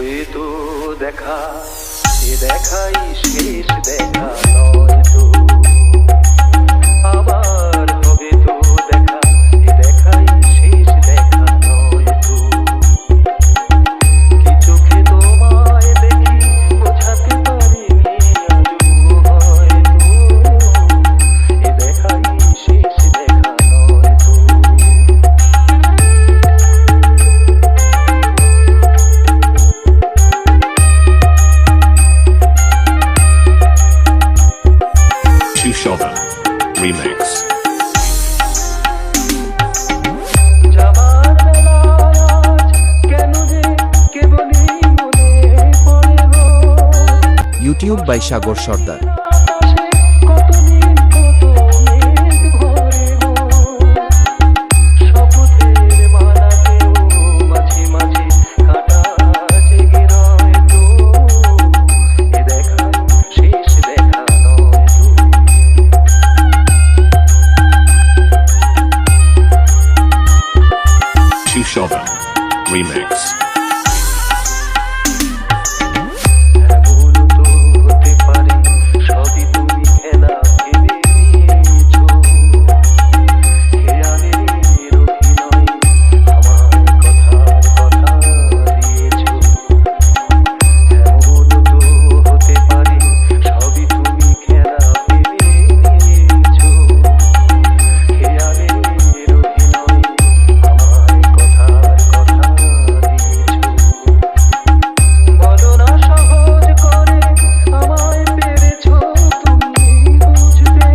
হবে তো দেখা, এ দেখাই শেষ দেখা নয় তো। আবার হবে তো দেখা, এ দেখাই শেষ দেখা নয় তো। কি চোখে তোমায় দেখি বোঝাতে পারিনি আজও হয়তো, এ দেখাই শেষ দেখা নয় তো। Shoven Remix. যাবার বেলায় আজ কেন যে কেবলই মনে পড়ে গো। ইউটিউব বাই সাগর সর্দার। আকাশে কতদিন কত মেঘ ভরে গো। শপথের মালাতেও মাঝে মাঝে কাঁটা জেগে রয় তো। এ দেখা শেষ দেখা নয় তো। Shoven Remix. এমন তো হতে পারে সবই তুমি খেলা ভেবে নিয়েছো। খেয়ালের অভিনয় আমার কথার কথা দিয়েছো। এমন তো হতে পারে সবই তুমি খেলা ভেবে নিয়েছো। খেয়ালের অভিনয় আমার কথার কথা দিয়েছো। বলো না সহজ করে আমায় পেরেছো তুমি বুঝতে।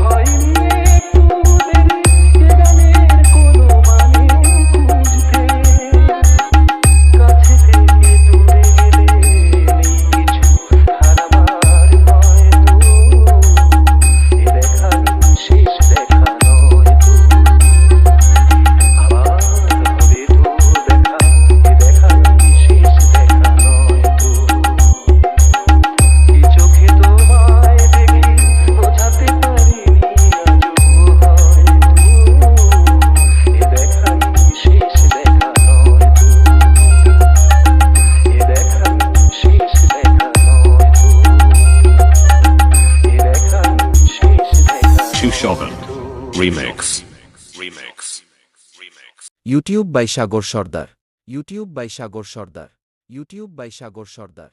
হয়নি একটু দেরি এ গানের কোনো মানে খুঁজতে। কাছে থেকে দূরে গেলে নেই কিছু হারাবার ভয় তো। এ দেখাই শেষ দেখা নয় তো। আবার হবে তো দেখা, এ দেখাই শেষ দেখা নয় তো। কি চোখে তোমায় দেখি বোঝাতে পারিনি আজও হয়তো, এ দেখাই শেষ দেখা নয় তো। এ দেখাই শেষ দেখা নয় তো। এ দেখাই শেষ দেখা Shoven নয় তো। Remix. Remix. Remix. YouTube by Sagar Sardar. YouTube by Sagar Sardar. YouTube by Sagar Sardar.